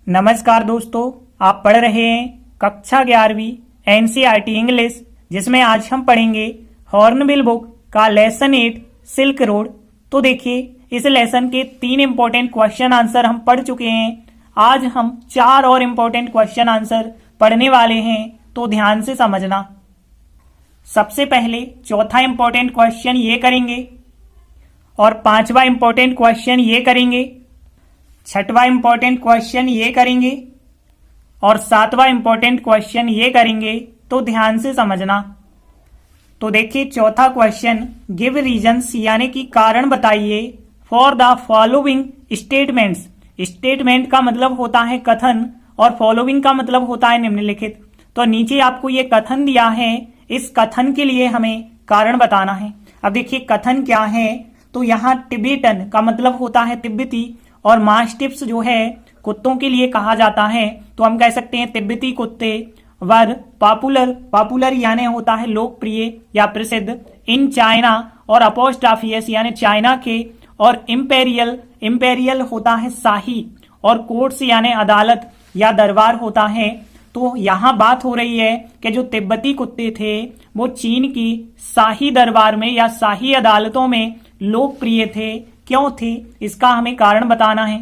नमस्कार दोस्तों, आप पढ़ रहे हैं कक्षा 11वीं एनसीईआरटी इंग्लिश, जिसमें आज हम पढ़ेंगे हॉर्नबिल बुक का लेसन 8 सिल्क रोड। तो देखिए, इस लेसन के 3 इंपॉर्टेंट क्वेश्चन आंसर हम पढ़ चुके हैं। आज हम 4 और इंपॉर्टेंट क्वेश्चन आंसर पढ़ने वाले हैं, तो ध्यान से समझना। सबसे पहले चौथा इंपॉर्टेंट क्वेश्चन ये करेंगे और 5वां इंपॉर्टेंट क्वेश्चन ये करेंगे, 6वां इंपॉर्टेंट क्वेश्चन ये करेंगे और 7वां इंपॉर्टेंट क्वेश्चन ये करेंगे। तो ध्यान से समझना। तो देखिए, चौथा क्वेश्चन, गिव रीजंस यानी कि कारण बताइए for the following statements. Statement का मतलब होता है कथन और फॉलोइंग का मतलब होता है निम्नलिखित। तो नीचे आपको ये कथन दिया है, इस कथन के लिए हमें कारण बताना है। अब देखिए कथन क्या है, तो यहाँ टिबेटन का मतलब होता है तिब्बती और मास्टिफ्स जो है कुत्तों के लिए कहा जाता है। तो हम कह सकते हैं तिब्बती कुत्ते वर पॉपुलर यानी होता है लोकप्रिय या प्रसिद्ध इन चाइना, और अपोस्ट्राफियस यानी चाइना के, और इंपेरियल होता है शाही, और कोर्ट्स यानी अदालत या दरबार होता है। तो यहाँ बात हो रही है कि जो तिब्बती कुत्ते थे वो चीन की शाही दरबार में या शाही अदालतों में लोकप्रिय थे। क्यों थे, इसका हमें कारण बताना है।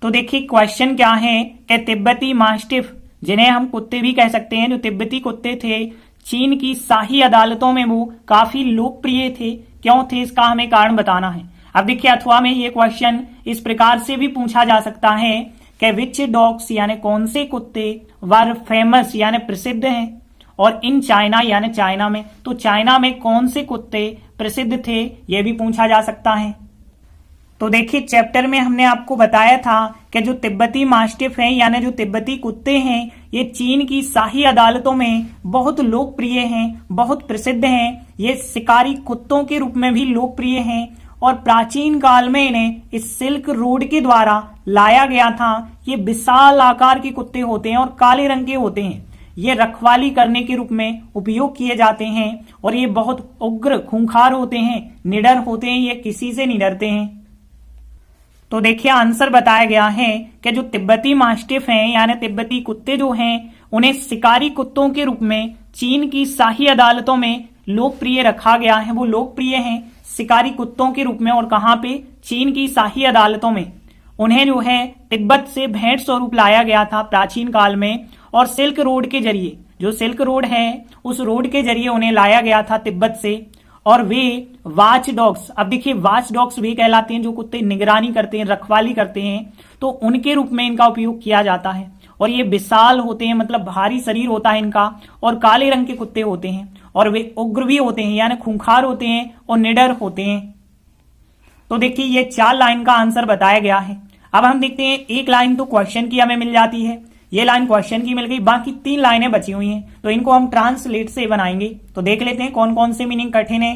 तो देखिए क्वेश्चन क्या है कि तिब्बती मास्टिफ, जिन्हें हम कुत्ते भी कह सकते हैं, जो तिब्बती कुत्ते थे चीन की शाही अदालतों में वो काफी लोकप्रिय थे। क्यों थे, इसका हमें कारण बताना है। अब देखिए अथवा में ये क्वेश्चन इस प्रकार से भी पूछा जा सकता है कि विच डॉग्स यानी कौन से कुत्ते वर फेमस यानी प्रसिद्ध हैं, और इन चाइना यानी चाइना में, तो चाइना में कौन से कुत्ते प्रसिद्ध थे, यह भी पूछा जा सकता है। तो देखिए चैप्टर में हमने आपको बताया था कि जो तिब्बती मास्टिफ हैं यानी जो तिब्बती कुत्ते हैं, ये चीन की शाही अदालतों में बहुत लोकप्रिय हैं, बहुत प्रसिद्ध हैं। ये शिकारी कुत्तों के रूप में भी लोकप्रिय हैं और प्राचीन काल में इन्हें इस सिल्क रोड के द्वारा लाया गया था। ये विशाल आकार के कुत्ते होते हैं और काले रंग के होते हैं। ये रखवाली करने के रूप में उपयोग किए जाते हैं और ये बहुत उग्र खूंखार होते हैं, निडर होते हैं, ये किसी से नहीं डरते हैं। तो देखिए आंसर बताया गया है कि जो तिब्बती मास्टिफ हैं यानी तिब्बती कुत्ते जो हैं, उन्हें शिकारी कुत्तों के रूप में चीन की शाही अदालतों में लोकप्रिय रखा गया है। वो लोकप्रिय हैं शिकारी कुत्तों के रूप में, और कहाँ पे, चीन की शाही अदालतों में। उन्हें जो है तिब्बत से भेंट स्वरूप लाया गया था प्राचीन काल में, और सिल्क रोड के जरिए, जो सिल्क रोड है उस रोड के जरिए उन्हें लाया गया था तिब्बत से। और वे वाच डॉग्स, अब देखिए वाच डॉग्स वे कहलाते हैं जो कुत्ते निगरानी करते हैं, रखवाली करते हैं, तो उनके रूप में इनका उपयोग किया जाता है। और ये विशाल होते हैं, मतलब भारी शरीर होता है इनका, और काले रंग के कुत्ते होते हैं, और वे उग्र भी होते हैं यानी खूंखार होते हैं और निडर होते हैं। तो देखिए ये 4 लाइन का आंसर बताया गया है। अब हम देखते हैं, एक लाइन तो क्वेश्चन की हमें मिल जाती है, ये लाइन क्वेश्चन की मिल गई, बाकी 3 लाइनें बची हुई हैं, तो इनको हम ट्रांसलेट से बनाएंगे। तो देख लेते हैं कौन कौन से मीनिंग कठिन है।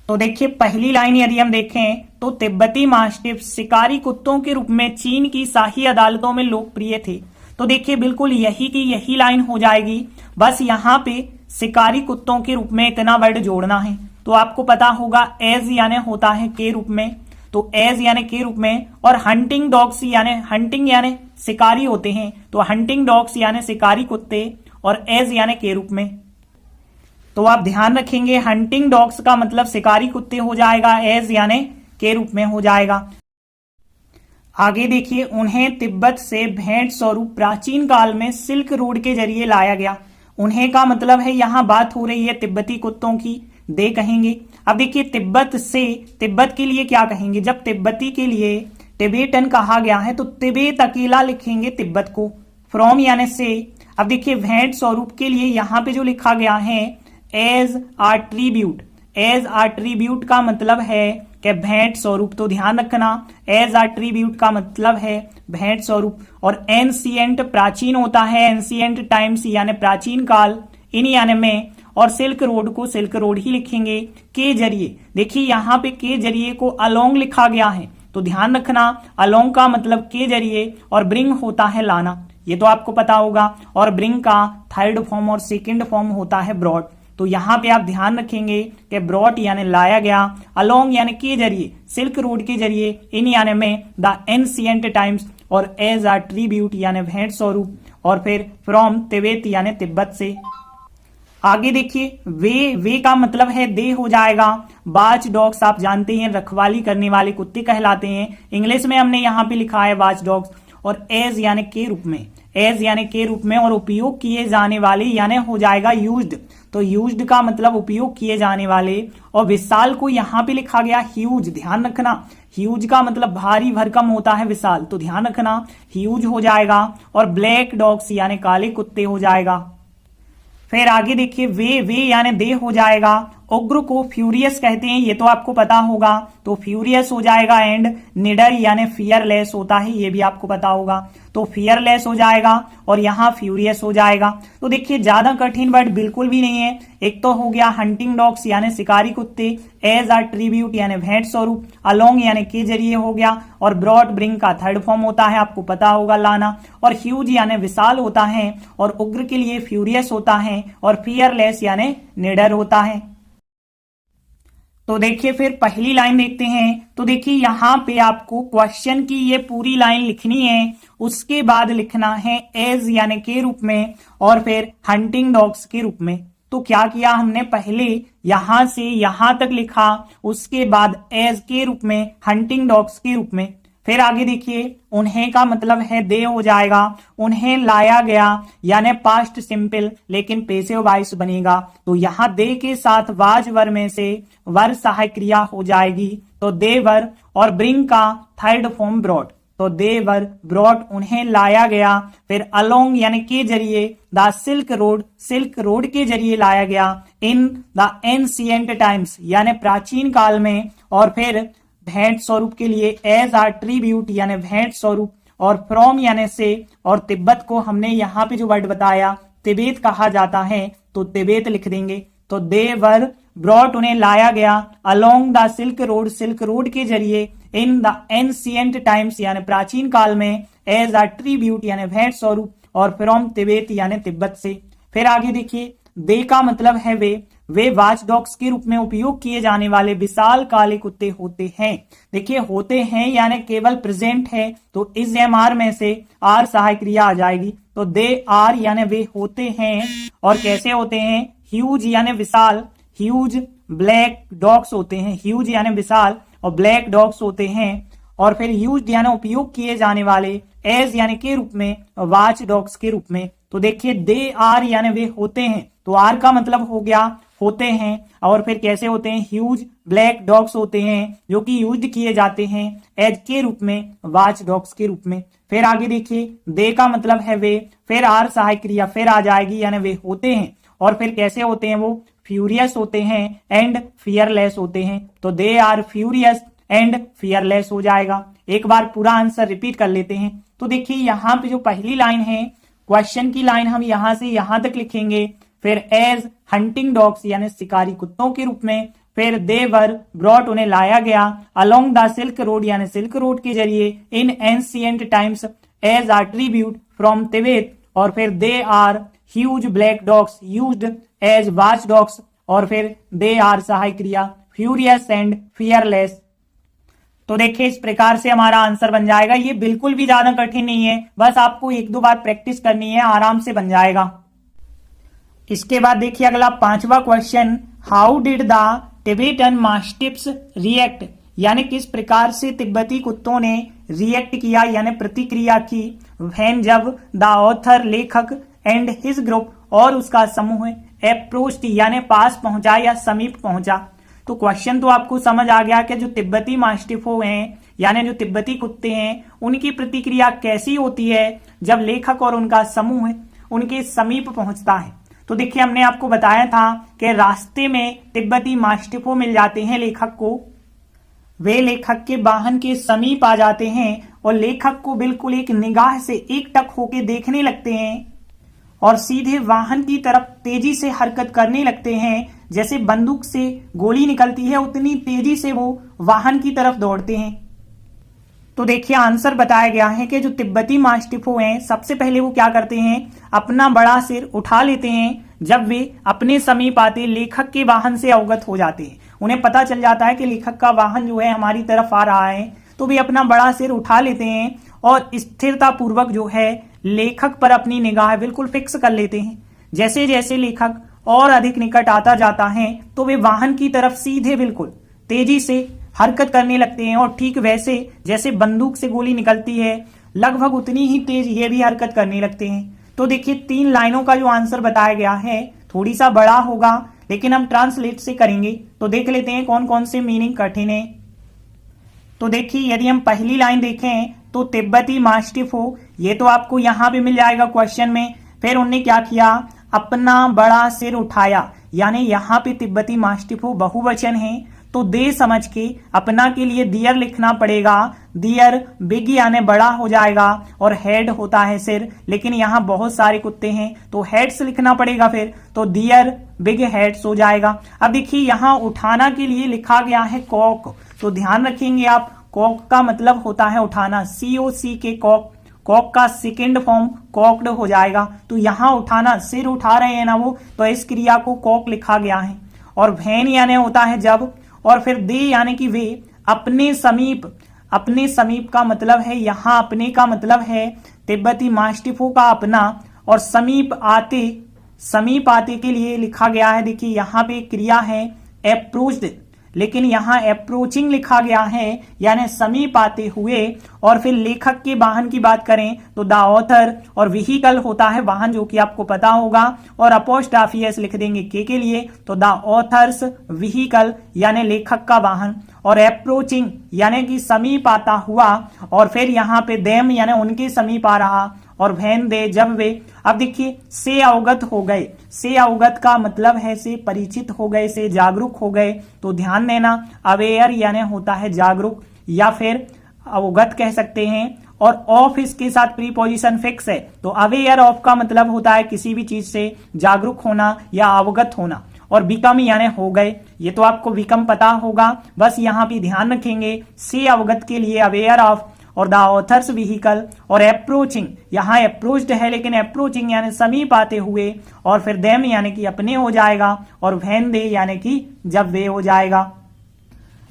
तो देखिए पहली लाइन यदि हम देखें तो तिब्बती मास्टिफ शिकारी कुत्तों के रूप में चीन की शाही अदालतों में लोकप्रिय थे। तो देखिए बिल्कुल यही की यही लाइन हो जाएगी, बस यहाँ पे शिकारी कुत्तों के रूप में इतना वर्ड जोड़ना है। तो आपको पता होगा एज यानी होता है के रूप में, तो एज यानी के रूप में, और हंटिंग डॉग्स यानी हंटिंग यानी शिकारी होते हैं, तो हंटिंग डॉग्स यानी शिकारी कुत्ते, और एज यानी के रूप में। तो आप ध्यान रखेंगे हंटिंग डॉग्स का मतलब शिकारी कुत्ते हो जाएगा, एज यानी के रूप में हो जाएगा। आगे देखिए, उन्हें तिब्बत से भेंट स्वरूप प्राचीन काल में सिल्क रोड के जरिए लाया गया। उन्हें का मतलब है यहाँ बात हो रही है तिब्बती कुत्तों की, दे कहेंगे। अब देखिए तिब्बत से, तिब्बत के लिए क्या कहेंगे, जब तिब्बती के लिए टिबेटन कहा गया है तो तिब्बत अकेला लिखेंगे तिब्बत को, फ्रॉम यानी से। अब देखिए भेंट स्वरूप के लिए यहाँ पे जो लिखा गया है as a tribute, as a tribute का मतलब है कि भेंट स्वरूप। तो ध्यान रखना, एज आ ट्रिब्यूट का मतलब है भेंट स्वरूप। और एंशिएंट प्राचीन होता है, एंशिएंट टाइम्स यानी प्राचीन काल, इन यानी में, और सिल्क रोड को सिल्क रोड ही लिखेंगे के जरिए। देखिए यहाँ पे के जरिए को अलोंग लिखा गया है, तो ध्यान रखना अलोंग का मतलब के जरिए, और ब्रिंग होता है लाना, ये तो आपको पता होगा। और ब्रिंग का 3rd फॉर्म और 2nd फॉर्म होता है ब्रॉड। तो यहाँ पे आप ध्यान रखेंगे कि ब्रॉड यानी लाया गया, अलोंग यानी के जरिए, सिल्क रोड के जरिए, इन यानी में, द एंशिएंट टाइम्स, और एज आ ट्रिब्यूट यानी भेंट स्वरूप, और फिर फ्रॉम तिब्बत यानी तिब्बत से। आगे देखिए, वे का मतलब है दे हो जाएगा। वाच डॉग्स आप जानते हैं रखवाली करने वाले कुत्ते कहलाते हैं। इंग्लिश में हमने यहाँ पे लिखा है वाच डॉग्स। और एज यानी के रूप में, एज यानी के रूप में, और उपयोग किए जाने वाले यानी हो जाएगा यूज्ड। तो यूज्ड का मतलब उपयोग किए जाने वाले। और विशाल को यहाँ पे लिखा गया ह्यूज, ध्यान रखना। ह्यूज का मतलब भारी भरकम होता है विशाल, तो ध्यान रखना ह्यूज हो जाएगा। और ब्लैक डॉग्स यानी काले कुत्ते हो जाएगा। फिर आगे देखिए, वे यानी दे हो जाएगा। उग्र को फ्यूरियस कहते हैं, ये तो आपको पता होगा, तो फ्यूरियस हो जाएगा। एंड निडर यानी फियरलेस होता है, ये भी आपको पता होगा, तो फियरलेस हो जाएगा। और यहाँ फ्यूरियस हो जाएगा। तो देखिए ज्यादा कठिन वर्ड बिल्कुल भी नहीं है। एक तो हो गया हंटिंग डॉग्स यानी शिकारी कुत्ते, एज आ ट्रिब्यूट यानी भेंट स्वरूप, अलोंग यानी के जरिए हो गया, और ब्रॉड ब्रिंग का थर्ड फॉर्म होता है, आपको पता होगा लाना, और ह्यूज यानी विशाल होता है, और उग्र के लिए फ्यूरियस होता है, और फियरलेस यानी निडर होता है। तो देखिए फिर पहली लाइन देखते हैं। तो देखिए यहाँ पे आपको क्वेश्चन की ये पूरी लाइन लिखनी है, उसके बाद लिखना है एज यानी के रूप में, और फिर हंटिंग डॉग्स के रूप में। तो क्या किया हमने, पहले यहां से यहां तक लिखा, उसके बाद एज के रूप में, हंटिंग डॉग्स के रूप में। फिर आगे देखिए, उन्हें का मतलब है दे हो जाएगा। उन्हें लाया गया यानी पास्ट सिंपल, लेकिन पेसिव वॉइस बनेगा। तो यहाँ दे के साथ वाज वर में से वर सहायक क्रिया हो जाएगी, तो दे वर, और ब्रिंग का थर्ड फॉर्म ब्रॉड, तो दे वर ब्रॉड, उन्हें लाया गया। फिर अलोंग यानी के जरिए, the silk road, silk road के जरिए लाया गया। इन द एंशिएंट टाइम्स यानी प्राचीन काल में। और फिर भेंट स्वरूप के लिए एज आ ट्रिब्यूट यानी भेंट स्वरूप, और फ्रॉम यानी से, और तिब्बत को हमने यहाँ पे जो वर्ड बताया तिब्बत कहा जाता है, तो तिब्बत लिख देंगे। तो दे वर ब्रॉट, उन्हें लाया गया। Along the silk road, silk road के जरिए। इन द एंशिएंट टाइम्स यानी प्राचीन काल में। एज आ ट्रिब्यूट यानी भेंट स्वरूप, और फ्रॉम तिब्बत यानी तिब्बत से। फिर आगे देखिए, दे का मतलब है वे वाच डॉग्स के रूप में उपयोग किए जाने वाले विशाल काले कुत्ते होते हैं। देखिए होते हैं यानी केवल प्रेजेंट है, तो इस एमआर में से आर सहायक क्रिया आ जाएगी। तो दे आर यानी वे होते हैं। और कैसे होते हैं, ह्यूज यानी विशाल, ह्यूज ब्लैक डॉग्स होते हैं, ह्यूज यानी विशाल, और ब्लैक डॉग्स होते हैं। और फिर यूज्ड यानी उपयोग किए जाने वाले, एज यानी के रूप में, वाच डॉग्स के रूप में। तो देखिए दे आर यानी वे होते हैं, तो आर का मतलब हो गया होते हैं। और फिर कैसे होते हैं, ह्यूज ब्लैक डॉग्स होते हैं जो कि यूज्ड किए जाते हैं एज के रूप में, वाच डॉग्स के रूप में। फिर आगे देखिए, दे का मतलब है वे, फिर आर सहायक क्रिया फिर आ जाएगी यानी वे होते हैं। और फिर कैसे होते हैं, वो फ्यूरियस होते हैं एंड फियरलेस होते हैं। तो they are furious and fearless हो जाएगा। एक बार पूरा आंसर रिपीट कर लेते हैं। तो देखिए यहाँ पे जो पहली लाइन है, क्वेश्चन की लाइन हम यहां से यहां तक लिखेंगे। फिर एज हंटिंग डॉग्स यानी शिकारी कुत्तों के रूप में। फिर दे वर ब्रॉट, उन्हें लाया गया। अलोंग द सिल्क रोड यानी सिल्क रोड के जरिए। In ancient times as a tribute from Tibet. और फिर they are huge black dogs used as watch dogs. और फिर दे आर सहायक क्रिया फ्यूरियस एंड फियरलेस। तो देखिए इस प्रकार से हमारा आंसर बन जाएगा। ये बिल्कुल भी ज्यादा कठिन नहीं है, बस आपको एक दो बार प्रैक्टिस करनी है, आराम से बन जाएगा। इसके बाद देखिए अगला पांचवा question, how did the Tibetan mastiffs react, यानी किस प्रकार से तिब्बती कुत्तों ने रिएक्ट किया यानी प्रतिक्रिया की, व्हेन जब द ऑथर लेखक एंड हिज ग्रुप और उसका समूह अप्रोच्ड यानी पास पहुंचा या समीप पहुंचा। तो क्वेश्चन तो आपको समझ आ गया कि जो तिब्बती मास्टिफो हैं यानी जो तिब्बती कुत्ते हैं, उनकी प्रतिक्रिया कैसी होती है जब लेखक और उनका समूह उनके समीप पहुंचता है। तो देखिए हमने आपको बताया था कि रास्ते में तिब्बती मास्टिफो मिल जाते हैं लेखक को, वे लेखक के वाहन के समीप आ जाते हैं और लेखक को बिल्कुल एक निगाह से एकटक होके देखने लगते हैं और सीधे वाहन की तरफ तेजी से हरकत करने लगते हैं। जैसे बंदूक से गोली निकलती है उतनी तेजी से वो वाहन की तरफ दौड़ते हैं। तो देखिए आंसर बताया गया है कि जो तिब्बती मास्टिफो हैं, सबसे पहले वो क्या करते हैं, अपना बड़ा सिर उठा लेते हैं। जब वे अपने समीप आते लेखक के वाहन से अवगत हो जाते हैं, उन्हें पता चल जाता है कि लेखक का वाहन जो है हमारी तरफ आ रहा है, तो वे अपना बड़ा सिर उठा लेते हैं और स्थिरता पूर्वक जो है लेखक पर अपनी निगाह बिल्कुल फिक्स कर लेते हैं। जैसे जैसे लेखक और अधिक निकट आता जाता है तो वे वाहन की तरफ सीधे बिल्कुल तेजी से हरकत करने लगते हैं, और ठीक वैसे जैसे बंदूक से गोली निकलती है लगभग उतनी ही तेज ये भी हरकत करने लगते हैं। तो देखिए 3 लाइनों का जो आंसर बताया गया है थोड़ी सा बड़ा होगा, लेकिन हम ट्रांसलेट से करेंगे तो देख लेते हैं कौन कौन से मीनिंग कठिन है। तो देखिए यदि हम पहली लाइन देखें तो तिब्बती मास्टिफ हो, ये तो आपको यहां पे मिल जाएगा क्वेश्चन में। फिर उनने क्या किया, अपना बड़ा सिर उठाया, यानी यहां पे तिब्बती मास्टिफ हो बहुवचन है तो दे समझ के अपना के लिए दियर लिखना पड़ेगा। दियर बिग यानी बड़ा हो जाएगा, और हेड होता है सिर, लेकिन यहाँ बहुत सारे कुत्ते हैं तो हेड्स लिखना पड़ेगा, फिर तो दियर बिग हेड्स हो जाएगा। अब देखिए यहाँ उठाना के लिए लिखा गया है कॉक, तो ध्यान रखेंगे आप, कॉक का मतलब होता है उठाना, COC के कॉक, कॉक का सेकेंड फॉर्म कॉक्ड हो जाएगा। तो यहाँ उठाना, सिर उठा रहे हैं ना वो, तो इस क्रिया को कॉक लिखा गया है। और वैन यानी होता है जब, और फिर दे यानी कि वे अपने समीप, अपने समीप का मतलब है यहाँ अपने का मतलब है तिब्बती मास्टिफों का अपना, और समीप आते, समीप आते के लिए लिखा गया है। देखिए यहाँ पे क्रिया है अप्रोच्ड, लेकिन यहाँ अप्रोचिंग लिखा गया है यानी समीप आते हुए। और फिर लेखक के वाहन की बात करें तो द ऑथर, और व्हीकल होता है वाहन जो कि आपको पता होगा, और अपोस्ट्रोफी एस लिख देंगे के लिए, तो द ऑथर्स व्हीकल यानी लेखक का वाहन, और अप्रोचिंग यानी कि समीप आता हुआ, और फिर यहाँ पे देम यानी उनके समीप आ रहा, और वैन दे जब वे। अब देखिए से अवगत हो गए, से अवगत का मतलब है से परिचित हो गए, से जागरूक हो गए, तो ध्यान देना अवेयर यानी होता है जागरूक या फिर अवगत कह सकते हैं। और ऑफ इसके साथ प्रीपोजिशन फिक्स है, तो अवेयर ऑफ का मतलब होता है किसी भी चीज से जागरूक होना या अवगत होना। और बिकम यानी हो गए, ये तो आपको बिकम पता होगा, बस यहाँ पे ध्यान रखेंगे से अवगत के लिए अवेयर ऑफ, और द ऑथर्स व्हीकल, और अप्रोचिंग यहाँ अप्रोच्ड है लेकिन अप्रोचिंग यानी समीप आते हुए, और फिर देम यानी कि अपने हो जाएगा, और वैन दे यानी कि जब वे हो जाएगा।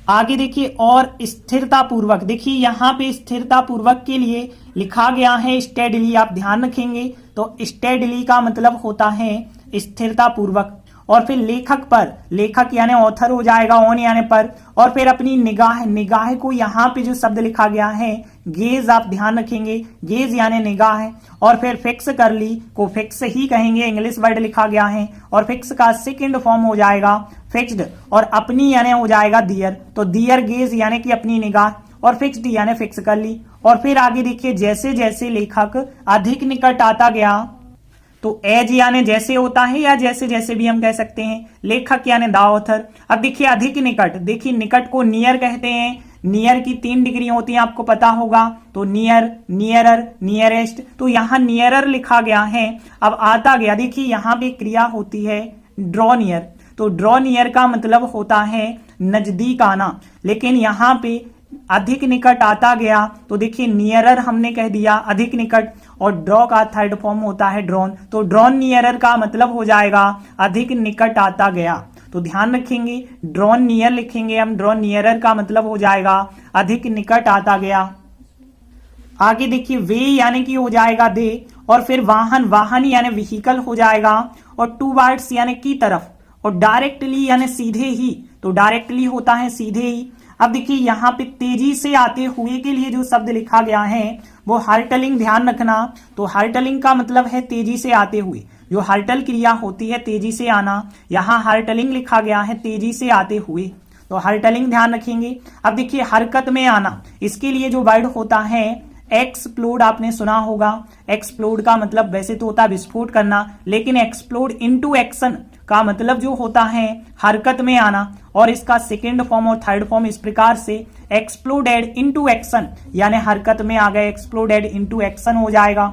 आगे देखिए और स्थिरता पूर्वक, देखिए यहाँ पे स्थिरता पूर्वक के लिए लिखा गया है स्टेडली, आप ध्यान रखेंगे तो स्टेडली का मतलब होता है स्थिरता पूर्वक। और फिर लेखक पर, लेखक यानी ऑथर हो जाएगा, ऑन यानी पर, और फिर अपनी निगाह, निगाह को यहाँ पे जो शब्द लिखा गया है गेज, आप ध्यान रखेंगे गेज यानी निगाह है। और फिर फिक्स कर ली को फिक्स ही कहेंगे, इंग्लिश वर्ड लिखा गया है, और फिक्स का सेकंड फॉर्म हो जाएगा फिक्स्ड, और अपनी यानी हो जाएगा दियर, तो दियर गेज यानी कि अपनी निगाह, और फिक्स्ड यानी फिक्स कर ली। और फिर आगे देखिए जैसे जैसे लेखक अधिक निकट आता गया, तो एज यानी जैसे होता है या जैसे जैसे भी हम कह सकते हैं, लेखक यानी द ऑथर। अब देखिए अधिक निकट, देखिए निकट को नियर कहते हैं, नियर की 3 डिग्री होती है आपको पता होगा, तो नियर, नियरर, नियरेस्ट, तो यहाँ नियरर लिखा गया है। अब आता गया, देखिए यहाँ पे क्रिया होती है ड्रॉ नियर, तो ड्रॉ नियर का मतलब होता है नजदीक आना, लेकिन यहाँ पे अधिक निकट आता गया, तो देखिए नियरर हमने कह दिया अधिक निकट, और ड्रॉ का थर्ड फॉर्म होता है ड्रॉन, तो ड्रॉन नियरर का मतलब हो जाएगा अधिक निकट आता गया। तो ध्यान रखेंगे ड्रॉन नियर लिखेंगे हम, ड्रॉन नियरर का मतलब हो जाएगा अधिक निकट आता गया। आगे देखिए वे यानी कि हो जाएगा दे, और फिर वाहन, वाहन यानी व्हीकल हो जाएगा, और टूवर्ड्स यानी की तरफ, और डायरेक्टली यानी सीधे ही, तो डायरेक्टली होता है सीधे ही। अब देखिए यहाँ पे तेजी से आते हुए के लिए जो शब्द लिखा गया है वो हर्टलिंग, ध्यान रखना, तो हर्टलिंग का मतलब है तेजी से आते हुए, जो हर्टल क्रिया होती है तेजी से आना, यहाँ हर्टलिंग लिखा गया है तेजी से आते हुए, तो हर्टलिंग ध्यान रखेंगे। अब देखिए हरकत में आना, इसके लिए जो वर्ड होता है एक्सप्लोड, आपने सुना होगा, एक्सप्लोड का मतलब वैसे तो होता है विस्फोट करना, लेकिन एक्सप्लोड इनटू एक्शन का मतलब जो होता है हरकत में आना, और इसका सेकेंड फॉर्म और थर्ड फॉर्म इस प्रकार से एक्सप्लोडेड इनटू एक्शन, यानी हरकत में आ गए, एक्सप्लोडेड इनटू एक्शन हो जाएगा।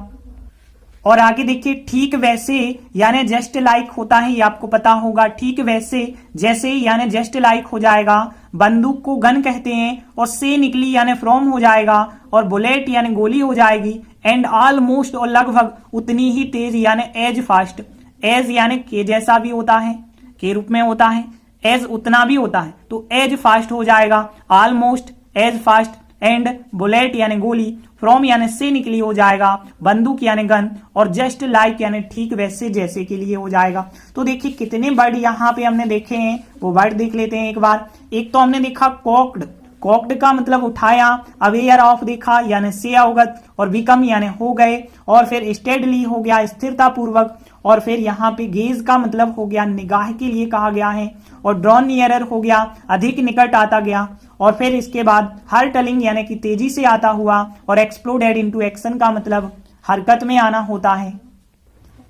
और आगे देखिए ठीक वैसे यानी जस्ट लाइक होता है, ये आपको पता होगा, ठीक वैसे जैसे यानी जस्ट लाइक हो जाएगा। बंदूक को गन कहते हैं, और से निकली यानी फ्रॉम हो जाएगा, और बुलेट यानी गोली हो जाएगी, एंड ऑलमोस्ट और लगभग उतनी ही तेज यानी एज फास्ट, एज यानी के जैसा भी होता है, के रूप में होता है, एज उतना भी होता है, तो एज फास्ट हो जाएगा, almost as fast, and bullet यानी गोली, फ्रॉम यानी से निकली हो जाएगा, बंदूक यानी गन, और जस्ट लाइक यानी ठीक वैसे जैसे के लिए हो जाएगा। तो देखिए कितने वर्ड यहाँ पे हमने देखे हैं, वो वर्ड देख लेते हैं एक बार। एक तो हमने देखा कॉक्ड, कॉक्ड का मतलब उठाया, अवेयर ऑफ देखा यानी से अवगत, और बिकम यानी हो गए, और फिर स्टेडली हो गया स्थिरता पूर्वक, और फिर यहाँ पे गेज का मतलब हो गया निगाह के लिए कहा गया है, और ड्रॉन नियरर हो गया अधिक निकट आता गया, और फिर इसके बाद हर्टलिंग यानी कि तेजी से आता हुआ, और एक्सप्लोडेड इनटू एक्शन का मतलब हरकत में आना होता है।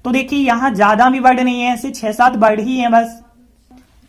तो देखिए यहाँ ज्यादा भी वर्ड नहीं है, ऐसे 6-7 वर्ड ही हैं बस।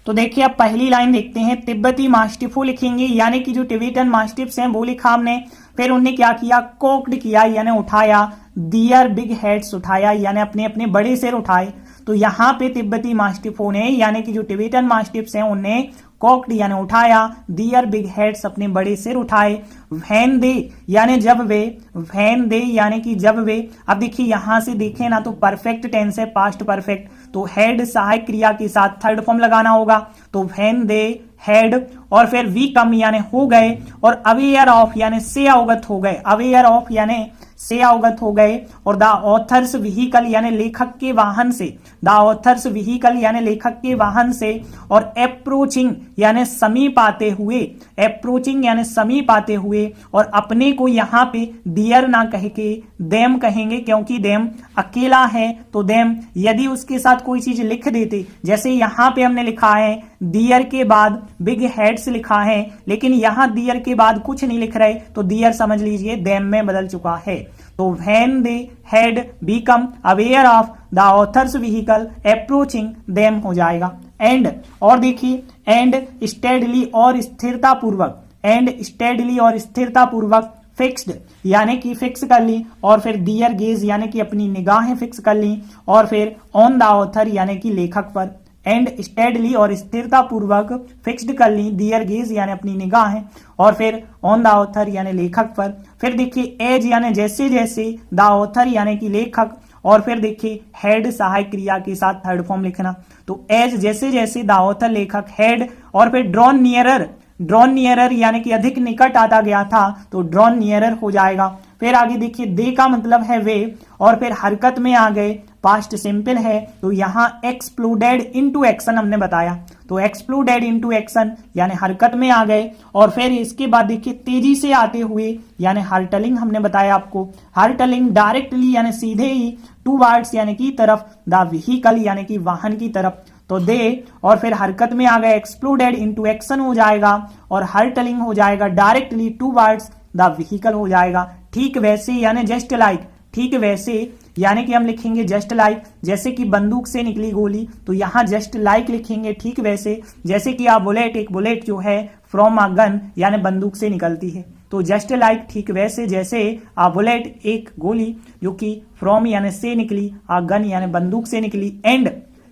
तो देखिए अब पहली लाइन देखते हैं, तिब्बती मास्टिफो लिखेंगे यानी कि जो टिबेटन मास्टिफ्स हैं वो लिखा हमने। फिर उनने क्या किया, कोक्ड किया यानी उठाया, दियर बिग हेड्स उठाया यानी अपने अपने बड़े सिर उठाए। तो यहाँ पे तिब्बती मास्टिफो ने यानी कि जो टिबेटन मास्टिफ्स हैं उनने कोक्ड यानी उठाया, दियर बिग हेड्स अपने बड़े सिर उठाए, वैन दे यानी जब वे, वैन दे यानी कि जब वे। अब देखिए यहां से देखें ना तो परफेक्ट टेंस है, पास्ट परफेक्ट, तो हेड सहायक क्रिया के साथ थर्ड फॉर्म लगाना होगा, तो वैन दे हेड, और फिर वी कम यानी हो गए, और अवेयर ऑफ यानी से अवगत हो गए, अवेयर ऑफ यानी से अवगत हो गए, और द ऑथर्स व्हीकल यानी लेखक के वाहन से, द ऑथर्स व्हीकल यानी लेखक के वाहन से, और अप्रोचिंग यानी समीप आते हुए, अप्रोचिंग यानी समीप आते हुए, और अपने को यहाँ पे डियर ना कह के देम कहेंगे क्योंकि देम अकेला है, तो देम यदि उसके साथ कोई चीज लिख देते, जैसे यहाँ पे हमने लिखा है डियर के बाद बिग हेड्स लिखा है, लेकिन यहाँ डियर के बाद कुछ नहीं लिख रहे, तो डियर समझ लीजिए देम में बदल चुका है। तो when they had become aware of the author's vehicle approaching them हो जाएगा। एंड, और देखिए एंड स्टेडली और स्थिरता पूर्वक, एंड स्टेडली और स्थिरता पूर्वक, फिक्स्ड यानी कि फिक्स कर ली, और फिर दियर गेज यानी कि अपनी निगाहें फिक्स कर ली, और फिर ऑन द ऑथर यानी कि लेखक पर। एंड स्टेडली और स्थिरता पूर्वक फिक्स्ड कर ली, दियर गेज यानी अपनी निगाहें, और फिर ऑन द ऑथर यानी लेखक पर। फिर देखिए एज यानी जैसे जैसे, द ऑथर यानी कि लेखक, और फिर देखिए हेड सहायक क्रिया के साथ थर्ड फॉर्म लिखना, तो एज जैसे जैसे, द ऑथर लेखक, हेड, और फिर ड्रॉन नियरर, ड्रॉन नियरर यानी कि अधिक निकट आता गया था, तो ड्रॉन नियरर हो जाएगा। फिर आगे देखिए दे का मतलब है वे, और फिर हरकत में आ गए, पास्ट सिंपल है, तो यहाँ एक्सप्लोडेड इनटू एक्शन हमने बताया, तो एक्सप्लोडेड इनटू एक्शन यानी हरकत में आ गए, और फिर इसके बाद देखिए तेजी से आते हुए यानी हर्टलिंग हमने बताया आपको, हर्टलिंग डायरेक्टली यानी सीधे ही, टू वर्ड्स यानी की तरफ, द व्हीकल यानी कि वाहन की तरफ, तो दे, और फिर हरकत में आ गए, एक्सप्लोडेड इनटू एक्शन हो जाएगा, और हर्टलिंग हो जाएगा directly towards the vehicle हो जाएगा। ठीक वैसे यानी जस्ट लाइक, ठीक वैसे यानी कि हम लिखेंगे जस्ट लाइक, जैसे कि बंदूक से निकली गोली, तो यहाँ जस्ट लाइक लिखेंगे ठीक वैसे, जैसे कि बुलेट, एक बुलेट जो है फ्रॉम अ गन यानी बंदूक से निकलती है, तो जस्ट लाइक ठीक वैसे जैसे बुलेट एक गोली जो कि फ्रॉम यानी से निकली, अ गन यानी बंदूक से निकली।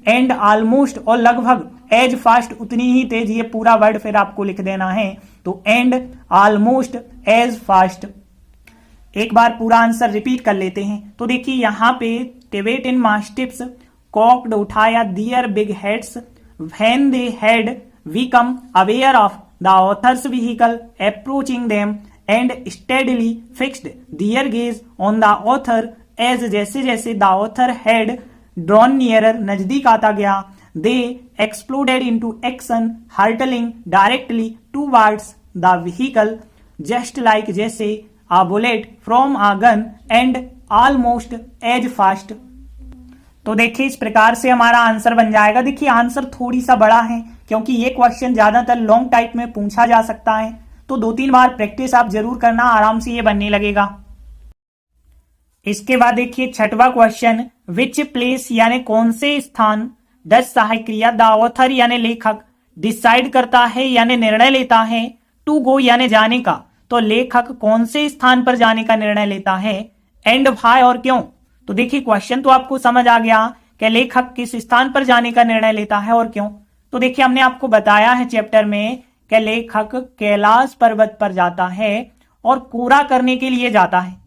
एंड ऑलमोस्ट और लगभग, एज फास्ट उतनी ही तेज, ये पूरा वर्ड फिर आपको लिख देना है, तो एंड ऑलमोस्ट एज फास्ट। एक बार पूरा आंसर रिपीट कर लेते हैं। तो देखिए यहाँ पे टिबेटन मास्टिफ्स कॉक्ड उठाया, their big heads, when they had become aware of the author's vehicle approaching them, and steadily fixed their gaze on the author, as जैसे जैसे the author had drawn nearer नजदीक आता गया, they exploded into action hurtling directly towards the vehicle, just like जैसे, a bullet from a gun and almost as fast। तो देखिए इस प्रकार से हमारा आंसर बन जाएगा। देखिए आंसर थोड़ी सा बड़ा है क्योंकि ये क्वेश्चन ज्यादातर लॉन्ग टाइप में पूछा जा सकता है, तो 2-3 बार प्रैक्टिस आप जरूर करना, आराम से ये बनने लगेगा। इसके बाद देखिए 6वां क्वेश्चन, विच प्लेस यानी कौन से स्थान, डच सहायक क्रिया, द ऑथर यानी लेखक, डिसाइड करता है यानी निर्णय लेता है, टू गो यानी जाने का, तो लेखक कौन से स्थान पर जाने का निर्णय लेता है, एंड व्हाई और क्यों। तो देखिए क्वेश्चन तो आपको समझ आ गया कि लेखक किस स्थान पर जाने का निर्णय लेता है और क्यों। तो देखिए हमने आपको बताया है चैप्टर में कि लेखक कैलाश पर्वत पर जाता है और कूड़ा करने के लिए जाता है।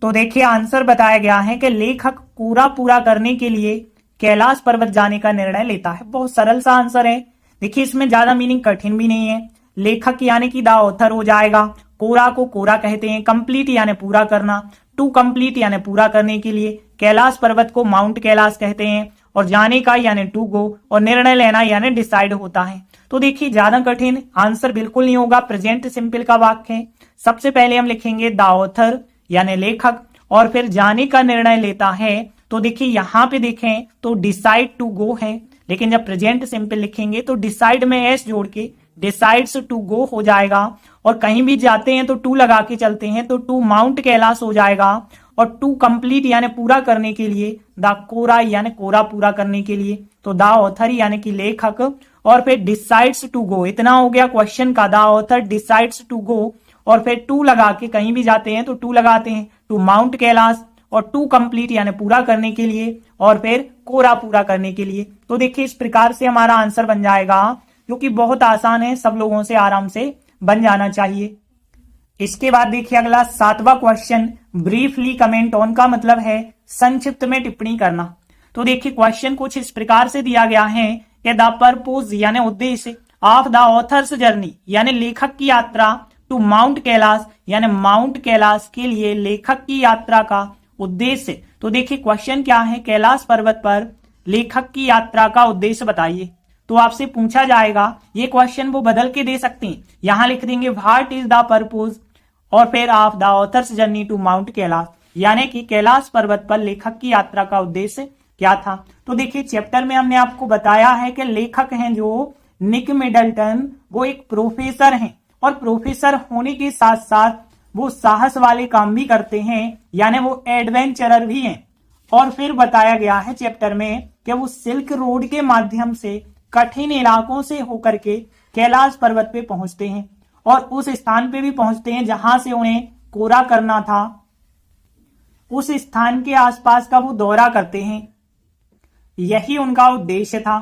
तो देखिए आंसर बताया गया है कि लेखक कूड़ा पूरा करने के लिए कैलाश पर्वत जाने का निर्णय लेता है। बहुत सरल सा आंसर है। देखिए इसमें ज्यादा मीनिंग कठिन भी नहीं है। लेखक यानी कि द ऑथर हो जाएगा, कोरा को कोरा कहते हैं, कंप्लीट यानी पूरा करना, टू कंप्लीट यानी पूरा करने के लिए, कैलाश पर्वत को माउंट कैलाश कहते हैं, और जाने का यानी टू गो, और निर्णय लेना यानी डिसाइड होता है। तो देखिए ज्यादा कठिन आंसर बिल्कुल नहीं होगा, प्रेजेंट सिंपल का वाक्य है। सबसे पहले हम लिखेंगे द ऑथर यानी लेखक, और फिर जाने का निर्णय लेता है। तो देखिए यहाँ पे देखें तो डिसाइड टू गो है, लेकिन जब प्रेजेंट सिंपल लिखेंगे तो डिसाइड में एस जोड़ के डिसाइड्स टू गो हो जाएगा, और कहीं भी जाते हैं तो टू लगा के चलते हैं तो टू माउंट कैलाश हो जाएगा, और टू कंप्लीट यानी पूरा करने के लिए, द कोरा यानी कोरा पूरा करने के लिए, तो द ऑथर यानी कि लेखक, और फिर डिसाइड्स टू गो। इतना हो गया क्वेश्चन का, the author decides to go, और फिर टू लगा के कहीं भी जाते हैं तो टू लगाते हैं, टू माउंट कैलाश, और टू कंप्लीट यानी पूरा करने के लिए, और फिर कोरा पूरा करने के लिए। तो देखिए इस प्रकार से हमारा आंसर बन जाएगा, जो कि बहुत आसान है, सब लोगों से आराम से बन जाना चाहिए। इसके बाद देखिए अगला 7वां क्वेश्चन, ब्रीफली कमेंट ऑन का मतलब है संक्षिप्त में टिप्पणी करना। तो देखिए क्वेश्चन कुछ इस प्रकार से दिया गया है कि द पर्पज यानी उद्देश्य ऑफ द ऑथर्स जर्नी यानी लेखक की यात्रा टू माउंट कैलाश यानी माउंट कैलाश के लिए लेखक की यात्रा का उद्देश्य। तो देखिए क्वेश्चन क्या है, कैलाश पर्वत पर लेखक की यात्रा का उद्देश्य बताइए। तो आपसे पूछा जाएगा, ये क्वेश्चन वो बदल के दे सकते हैं, यहां लिख देंगे व्हाट इज द पर्पज और फिर of the author's journey to mount Kailash, यानी कि कैलाश पर्वत पर लेखक की यात्रा का उद्देश्य क्या था। तो देखिए चैप्टर में हमने आपको बताया है कि लेखक हैं जो निक मिडल्टन, वो एक प्रोफेसर हैं, और प्रोफेसर होने के साथ साथ वो साहस वाले काम भी करते हैं, यानी वो एडवेंचरर भी हैं। और फिर बताया गया है चैप्टर में कि वो सिल्क रोड के माध्यम से कठिन इलाकों से होकर के कैलाश पर्वत पे पहुंचते हैं, और उस स्थान पे भी पहुंचते हैं जहां से उन्हें कोरा करना था, उस स्थान के आसपास का वो दौरा करते हैं, यही उनका उद्देश्य था।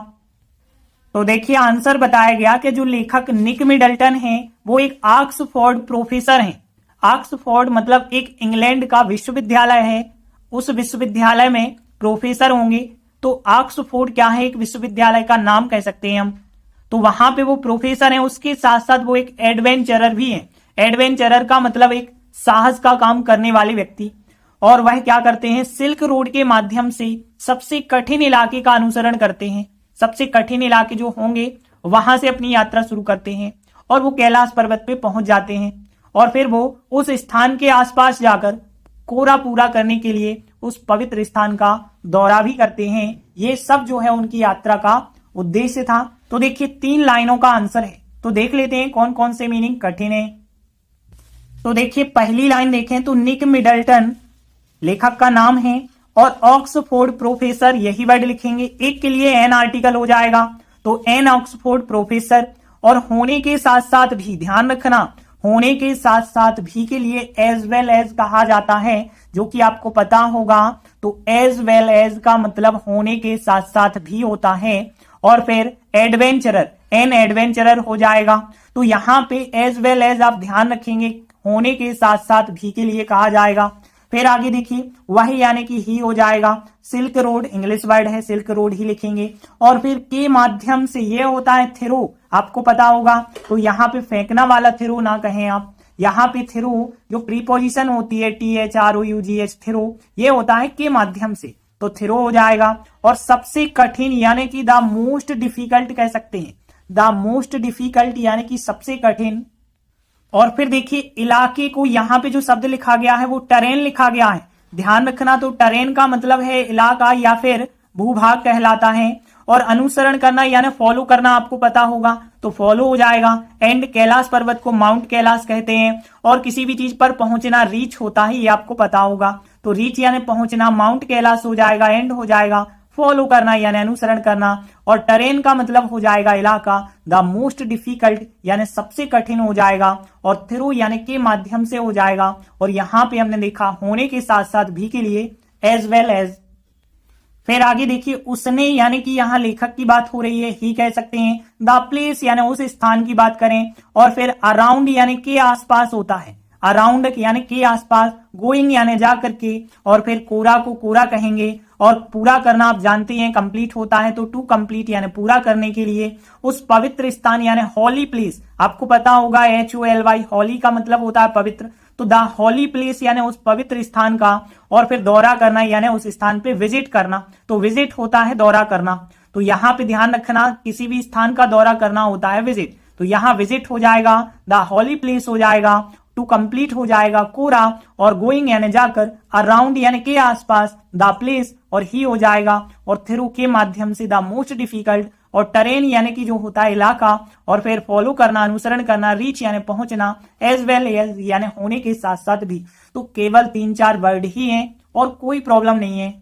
तो देखिए आंसर बताया गया कि जो लेखक निक मिडल्टन हैं वो एक ऑक्सफोर्ड प्रोफेसर हैं। ऑक्सफोर्ड मतलब एक इंग्लैंड का विश्वविद्यालय है, उस विश्वविद्यालय में प्रोफेसर होंगे। तो ऑक्सफोर्ड क्या है, एक विश्वविद्यालय का नाम कह सकते हैं हम। तो वहां पे वो प्रोफेसर हैं, उसके साथ साथ वो एक एडवेंचरर भी हैं। एडवेंचरर का मतलब एक साहस का काम करने वाले व्यक्ति, और वह क्या करते हैं, सिल्क रोड के माध्यम से सबसे कठिन इलाके का अनुसरण करते हैं। सबसे कठिन इलाके जो होंगे वहां से अपनी यात्रा शुरू करते हैं, और वो कैलाश पर्वत पे पहुंच जाते हैं, और फिर वो उस स्थान के आसपास जाकर कोरा पूरा करने के लिए उस पवित्र स्थान का दौरा भी करते हैं। ये सब जो है उनकी यात्रा का उद्देश्य था। तो देखिए 3 लाइनों का आंसर है, तो देख लेते हैं कौन कौन से मीनिंग कठिन है। तो देखिए पहली लाइन देखें तो निक मिडल्टन लेखक का नाम है, और ऑक्सफोर्ड प्रोफेसर यही वर्ड लिखेंगे, एक के लिए एन आर्टिकल हो जाएगा, तो एन ऑक्सफोर्ड प्रोफेसर। और होने के साथ साथ भी ध्यान रखना, होने के साथ साथ भी के लिए एज वेल एज कहा जाता है, जो कि आपको पता होगा। तो एज वेल एज का मतलब होने के साथ साथ भी होता है, और फिर एडवेंचरर एन एडवेंचरर हो जाएगा। तो यहाँ पे एज वेल एज आप ध्यान रखेंगे, होने के साथ साथ भी के लिए कहा जाएगा। फिर आगे देखिए वही यानी कि ही हो जाएगा, सिल्क रोड इंग्लिश वर्ड है, सिल्क रोड ही लिखेंगे, और फिर के माध्यम से ये होता है थ्रू, आपको पता होगा। तो यहाँ पे फेंकना वाला थ्रू ना कहें आप, यहाँ पे थ्रू जो प्रीपोजिशन होती है THROUGH थ्रू, ये होता है के माध्यम से, तो थ्रू हो जाएगा। और सबसे कठिन यानी कि द मोस्ट डिफिकल्ट कह सकते हैं, द मोस्ट डिफिकल्ट यानी कि सबसे कठिन। और फिर देखिए इलाके को यहाँ पे जो शब्द लिखा गया है वो टरेन लिखा गया है, ध्यान रखना। तो टरेन का मतलब है इलाका या फिर भूभाग कहलाता है, और अनुसरण करना यानी फॉलो करना आपको पता होगा, तो फॉलो हो जाएगा। एंड कैलाश पर्वत को माउंट कैलाश कहते हैं, और किसी भी चीज पर पहुंचना रीच होता है, ये आपको पता होगा। तो रीच यानी पहुंचना, माउंट कैलाश हो जाएगा, एंड हो जाएगा, फॉलो करना यानी अनुसरण करना, और टरेन का मतलब हो जाएगा इलाका, द मोस्ट डिफिकल्ट यानी सबसे कठिन हो जाएगा, और थ्रू यानी के माध्यम से हो जाएगा। और यहाँ पे हमने देखा होने के साथ साथ भी के लिए एज वेल एज। फिर आगे देखिए उसने यानी कि यहाँ लेखक की बात हो रही है, ही कह सकते हैं। द प्लेस यानी उस स्थान की बात करें, और फिर अराउंड यानी के आसपास होता है, अराउंड यानी के आसपास, गोइंग यानी जा करके, और फिर कोरा को कोरा कहेंगे, और पूरा करना आप जानते हैं कंप्लीट होता है तो टू कंप्लीट यानी पूरा करने के लिए, उस पवित्र स्थान यानी हॉली प्लेस, आपको पता होगा HOLY, हॉली का मतलब होता है पवित्र, तो द हॉली प्लेस यानी उस पवित्र स्थान का, और फिर दौरा करना यानी उस स्थान पे विजिट करना, तो विजिट होता है दौरा करना। तो यहाँ पे ध्यान रखना, किसी भी स्थान का दौरा करना होता है विजिट, तो यहाँ विजिट हो जाएगा, द हॉली प्लेस हो जाएगा, टू कंप्लीट हो जाएगा कोरा, और गोइंग यानी जाकर, अराउंड यानी के आसपास, द प्लेस और ही हो जाएगा, और थ्रू के माध्यम से, द मोस्ट डिफिकल्ट, और टरेन यानी कि जो होता है इलाका, और फिर फॉलो करना अनुसरण करना, रीच यानी पहुंचना, एज वेल एज यानी होने के साथ साथ भी। तो केवल 3-4 वर्ड ही हैं और कोई प्रॉब्लम नहीं है।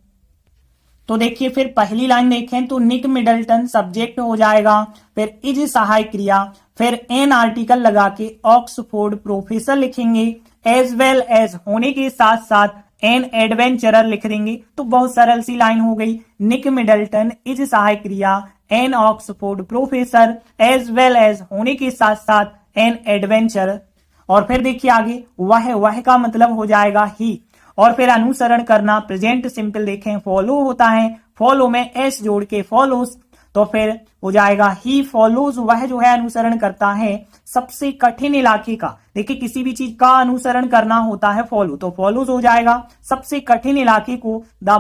तो देखिए फिर पहली लाइन देखें तो निक मिडल्टन सब्जेक्ट हो जाएगा, फिर इज सहायक क्रिया, फिर एन आर्टिकल लगा के ऑक्सफोर्ड प्रोफेसर लिखेंगे, एज वेल एज होने के साथ साथ एन एडवेंचरर लिख देंगे। तो बहुत सरल सी लाइन हो गई, निक मिडल्टन इज सहायक क्रिया, an Oxford professor, as well as होने के साथ साथ एन एडवेंचरर। और फिर देखिए आगे, वह का मतलब हो जाएगा ही, और फिर अनुसरण करना, प्रेजेंट सिंपल देखें फॉलो होता है, फॉलो में एस जोड़ के फॉलोज, तो फिर हो जाएगा ही फॉलोज, वह जो है अनुसरण करता है सबसे कठिन इलाके का। देखिए किसी भी चीज का अनुसरण करना होता है फॉलो, तो फॉलोज हो जाएगा सबसे कठिन इलाके को, द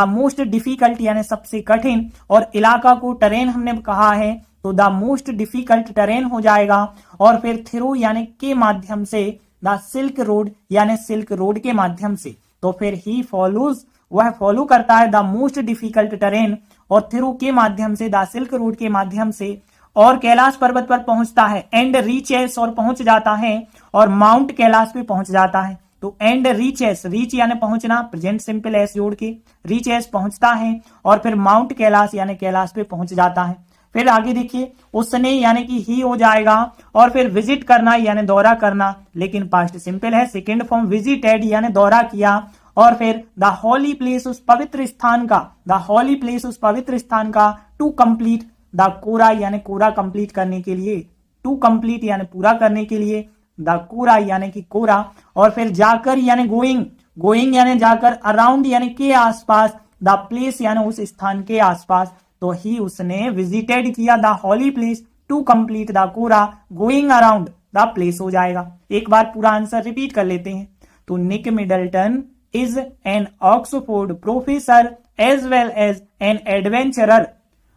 मोस्ट डिफिकल्ट यानी सबसे कठिन, और इलाका को टरेन हमने कहा है तो द मोस्ट डिफिकल्ट टरेन हो जाएगा, और फिर थ्रू यानी के माध्यम से, द सिल्क रोड यानी सिल्क रोड के माध्यम से, तो फिर ही फॉलोज, वह फॉलो करता है द मोस्ट डिफिकल्ट टरेन, और थ्रू के माध्यम से, द सिल्क रोड के माध्यम से, और कैलाश पर्वत पर पहुंचता है, एंड रीचेस और पहुंच जाता है, और माउंट कैलाश पे पहुंच जाता है। तो एंड रीचेस, रीच यानी पहुंचना, प्रेजेंट सिंपल एस जोड़ के रीचेस पहुंचता है, और फिर माउंट कैलाश यानी कैलाश पे पहुंच जाता है। फिर आगे देखिए, उसने यानी कि ही हो जाएगा, और फिर विजिट करना यानी दौरा करना, लेकिन पास्ट सिंपल है, सेकेंड फॉर्म विजिटेड यानी दौरा किया, और फिर द हॉली प्लेस उस पवित्र स्थान का, द हॉली प्लेस उस पवित्र स्थान का, टू कंप्लीट द कोरा यानी कोरा कंप्लीट करने के लिए, टू कंप्लीट यानी पूरा करने के लिए, द कोरा यानी कि कोरा, और फिर जाकर यानी गोइंग, गोइंग यानी जाकर, अराउंड यानी के आसपास, द प्लेस यानी उस स्थान के आसपास, तो ही उसने विजिटेड किया the holy place, to complete the kora, going around the place हो जाएगा। एक बार पूरा आंसर रिपीट कर लेते हैं। तो Nick Middleton is an Oxford professor as well as an adventurer,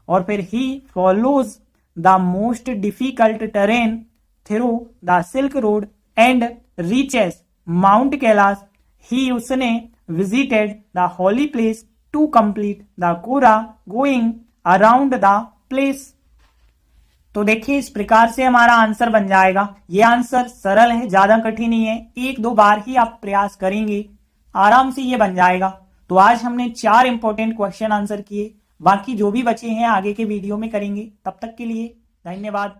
और फिर he follows the most difficult terrain through the silk Road and reaches Mount Kailash. He उसने visited the holy place to complete the kora, going around the place. तो देखिए इस प्रकार से हमारा answer बन जाएगा। ये आंसर सरल है, ज्यादा कठिन नहीं है, 1-2 बार ही आप प्रयास करेंगे आराम से ये बन जाएगा। तो आज हमने 4 इंपॉर्टेंट क्वेश्चन आंसर किए, बाकी जो भी बचे हैं आगे के वीडियो में करेंगे। तब तक के लिए धन्यवाद।